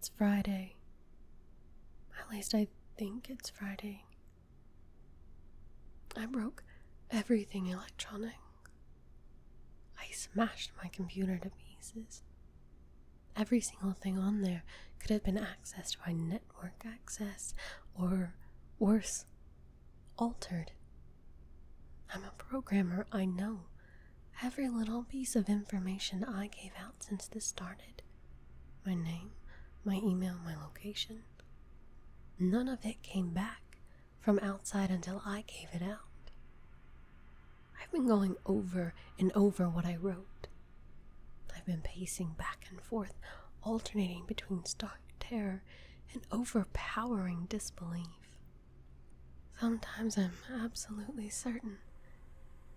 It's Friday. At least I think it's Friday. I broke everything electronic. I smashed my computer to pieces. Every single thing on there could have been accessed by network access, or worse, altered. I'm a programmer, I know. Every little piece of information I gave out since this started. My name, my email, my location. None of it came back from outside until I gave it out. I've been going over and over what I wrote. I've been pacing back and forth, alternating between stark terror and overpowering disbelief. Sometimes I'm absolutely certain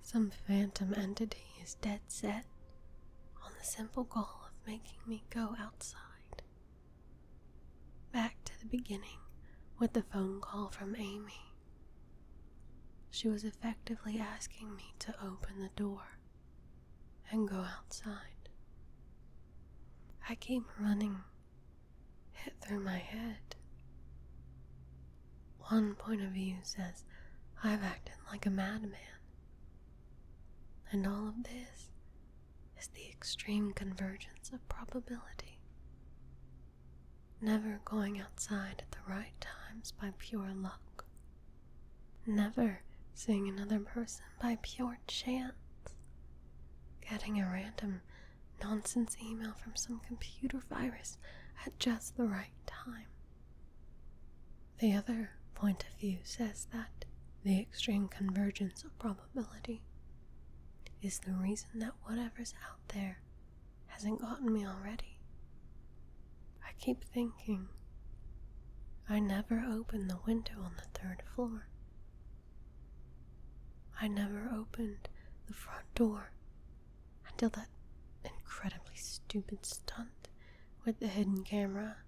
some phantom entity is dead set on the simple goal of making me go outside. Back to the beginning with the phone call from Amy. She was effectively asking me to open the door and go outside. I came running, hit through my head. One point of view says I've acted like a madman. And all of this is the extreme convergence of probability. Never going outside at the right times by pure luck. Never seeing another person by pure chance. Getting a random nonsense email from some computer virus at just the right time. The other point of view says that the extreme convergence of probability is the reason that whatever's out there hasn't gotten me already. I keep thinking I never opened the window on the 3rd floor. I never opened the front door until that incredibly stupid stunt with the hidden camera,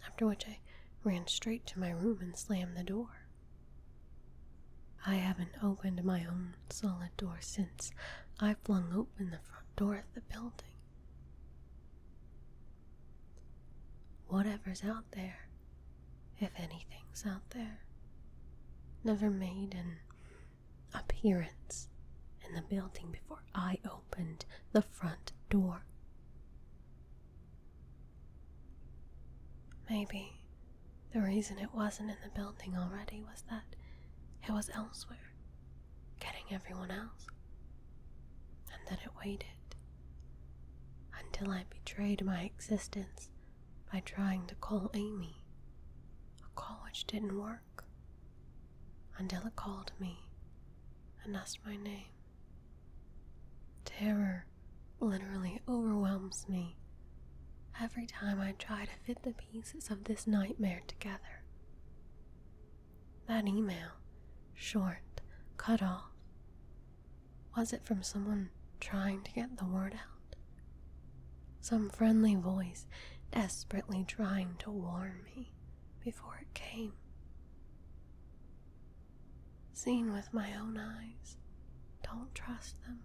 after which I ran straight to my room and slammed the door. I haven't opened my own solid door since I flung open the front door of the building. Whatever's out there, if anything's out there, never made an appearance in the building before I opened the front door. Maybe the reason it wasn't in the building already was that it was elsewhere, getting everyone else, and that it waited until I betrayed my existence by trying to call Amy, a call which didn't work, until it called me and asked my name. Terror literally overwhelms me every time I try to fit the pieces of this nightmare together. That email, short, cut off. Was it from someone trying to get the word out? Some friendly voice desperately trying to warn me before it came? Seen with my own eyes, don't trust them.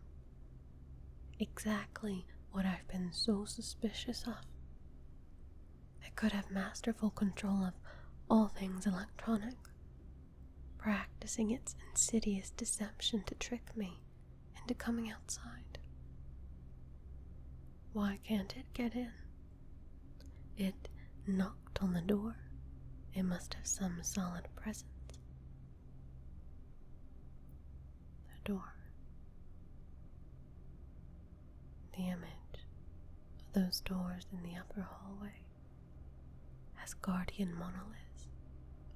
Exactly what I've been so suspicious of. It could have masterful control of all things electronic, practicing its insidious deception to trick me into coming outside. Why can't it get in? It knocked on the door. It must have some solid presence. The door. The image of those doors in the upper hallway, as guardian monoliths,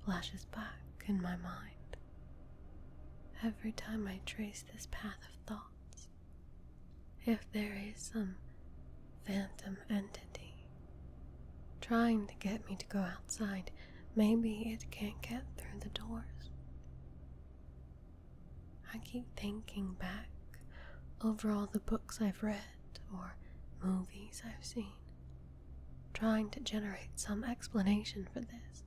flashes back in my mind every time I trace this path of thoughts. If there is some phantom entity trying to get me to go outside, maybe it can't get through the doors. I keep thinking back over all the books I've read or movies I've seen, trying to generate some explanation for this.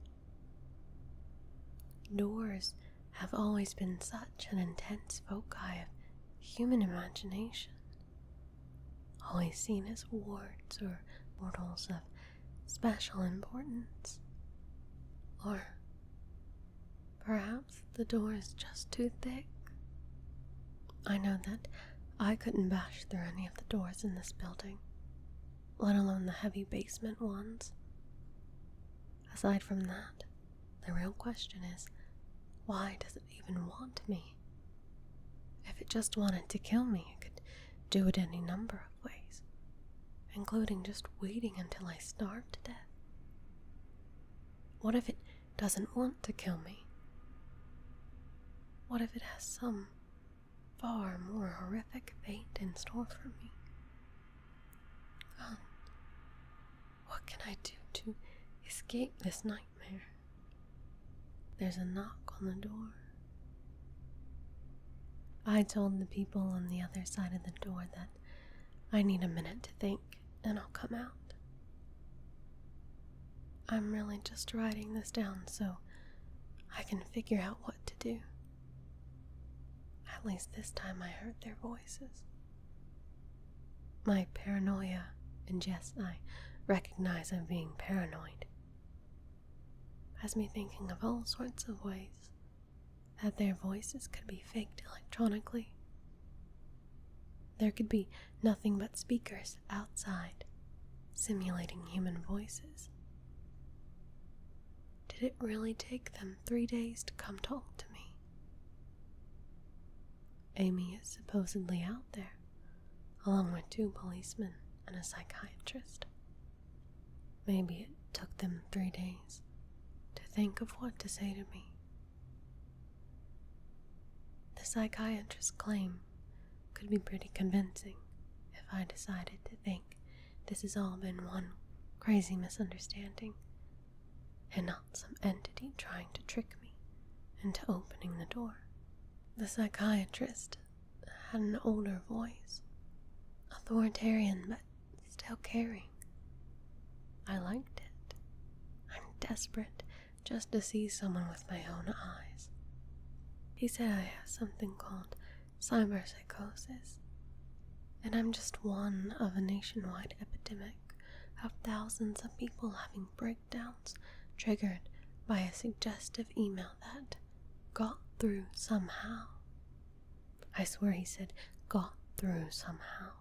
Doors have always been such an intense foci of human imagination, always seen as wards or portals of special importance. Or perhaps the door is just too thick. I know that I couldn't bash through any of the doors in this building, let alone the heavy basement ones. Aside from that, the real question is, why does it even want me? If it just wanted to kill me, it could do it any number of ways, including just waiting until I starve to death. What if it doesn't want to kill me? What if it has some far more horrific fate in store for me? God, what can I do to escape this nightmare? There's a knock on the door. I told the people on the other side of the door that I need a minute to think and I'll come out. I'm really just writing this down so I can figure out what to do. At least this time I heard their voices. My paranoia, and yes, I recognize I'm being paranoid, has me thinking of all sorts of ways that their voices could be faked electronically. There could be nothing but speakers outside, simulating human voices. Did it really take them 3 days to come talk to me? Amy is supposedly out there, along with 2 policemen and a psychiatrist. Maybe it took them 3 days to think of what to say to me. The psychiatrist's claim could be pretty convincing if I decided to think this has all been one crazy misunderstanding and not some entity trying to trick me into opening the door. The psychiatrist had an older voice, authoritarian but still caring. I liked it. I'm desperate just to see someone with my own eyes. He said I have something called cyberpsychosis, and I'm just one of a nationwide epidemic of thousands of people having breakdowns triggered by a suggestive email that got through somehow. I swear he said got through somehow.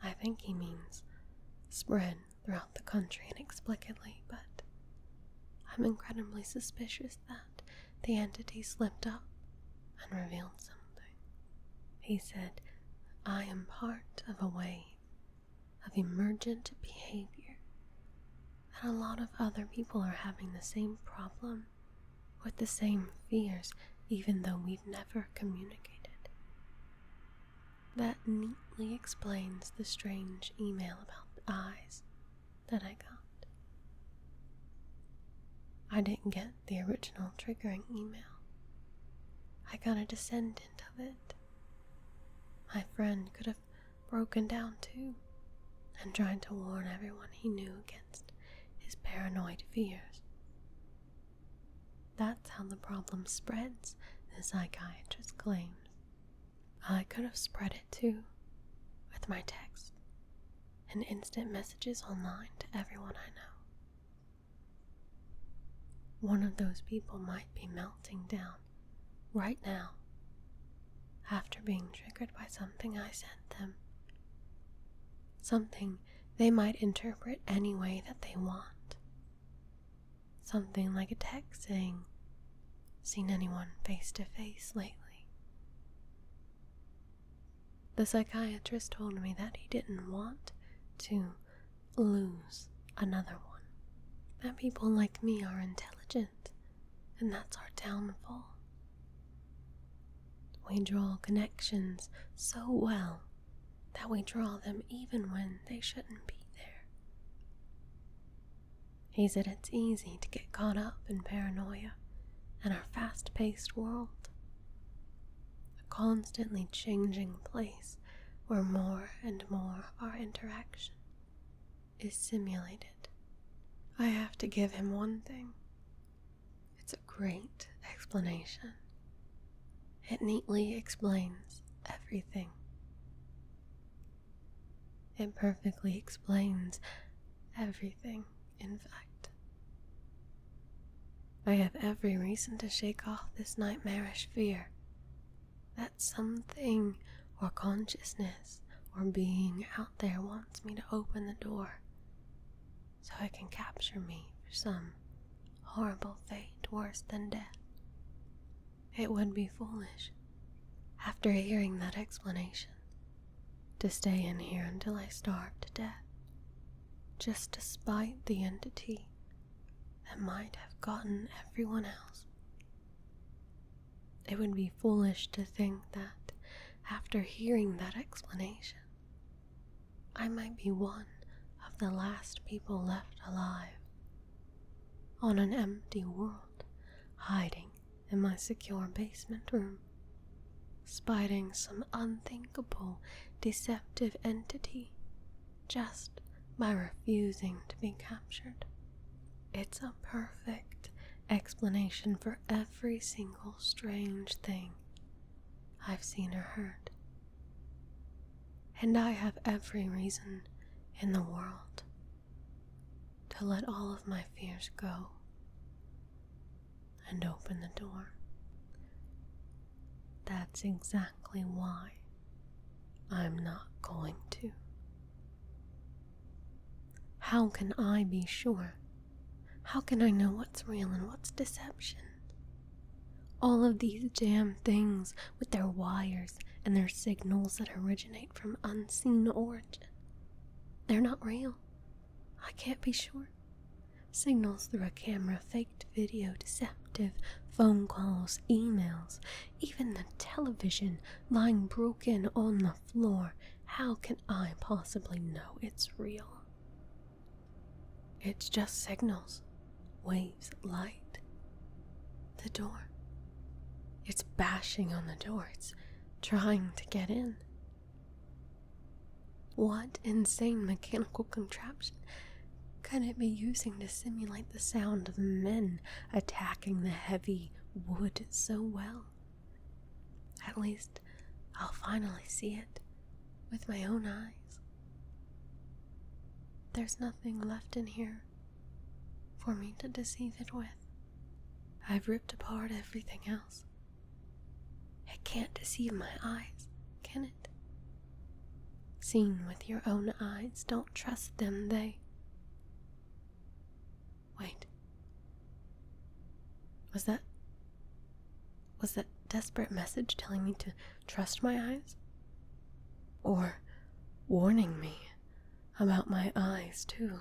I think he means spread throughout the country inexplicably, but I'm incredibly suspicious that the entity slipped up and revealed something. He said I am part of a wave of emergent behavior, that a lot of other people are having the same problem with the same fears, even though we've never communicated. That neatly explains the strange email about the eyes that I got. I didn't get the original triggering email. I got a descendant of it. My friend could have broken down too and tried to warn everyone he knew against his paranoid fears. That's how the problem spreads, the psychiatrist claims. I could have spread it too, with my text and instant messages online to everyone I know. One of those people might be melting down right now after being triggered by something I sent them. Something they might interpret any way that they want. Something like a text saying, "Seen anyone face to face lately?" The psychiatrist told me that he didn't want to lose another one. That people like me are intelligent, and that's our downfall. We draw connections so well that we draw them even when they shouldn't be there. He said it's easy to get caught up in paranoia in our fast-paced world, a constantly changing place where more and more of our interaction is simulated. I have to give him one thing. It's a great explanation. It neatly explains everything. It perfectly explains everything, in fact. I have every reason to shake off this nightmarish fear that something or consciousness or being out there wants me to open the door so it can capture me for some horrible fate worse than death. It would be foolish, after hearing that explanation, to stay in here until I starve to death, just to spite the entity that might have gotten everyone else. It would be foolish to think that, after hearing that explanation, I might be one of the last people left alive on an empty world, hiding in my secure basement room, spiting some unthinkable, deceptive entity just by refusing to be captured. It's a perfect explanation for every single strange thing I've seen or heard. And I have every reason in the world to let all of my fears go and open the door. That's exactly why I'm not going to. How can I be sure? How can I know what's real and what's deception? All of these damn things with their wires and their signals that originate from unseen origin. They're not real. I can't be sure. Signals through a camera, faked video, deceptive phone calls, emails, even the television lying broken on the floor. How can I possibly know it's real? It's just signals, waves, light. The door. It's bashing on the door. It's trying to get in. What insane mechanical contraption could it be using to simulate the sound of men attacking the heavy wood so well? At least I'll finally see it with my own eyes. There's nothing left in here for me to deceive it with. I've ripped apart everything else. It can't deceive my eyes, can it? Seen with your own eyes, don't trust them, Wait. Was that desperate message telling me to trust my eyes? Or warning me about my eyes, too?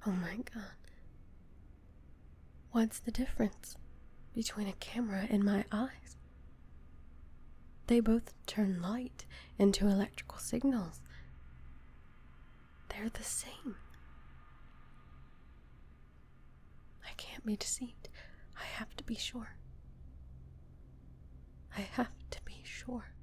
Oh my god. What's the difference between a camera and my eyes? They both turn light into electrical signals. They're the same. I can't be deceived. I have to be sure. I have to be sure.